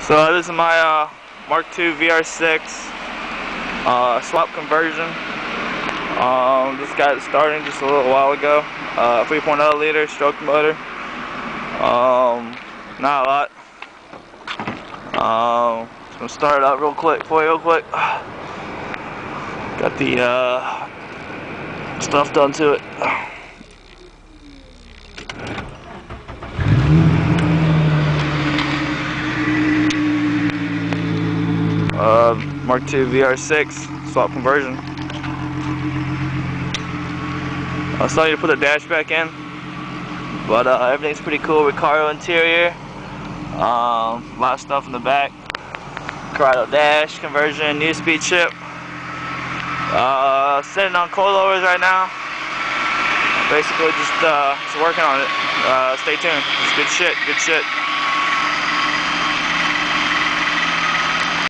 So this is my Mark II VR6 swap conversion. Just got it starting just a little while ago. 3.0 liter stroke motor. Not a lot. Just gonna start it up real quick for you, real quick. Got the stuff done to it. Mark II VR6 swap conversion. I still need to put the dash back in, but everything's pretty cool. Recaro interior, a lot of stuff in the back. Corrado dash conversion, new speed chip. Sitting on coilovers right now. Basically just working on it. Stay tuned. It's good shit.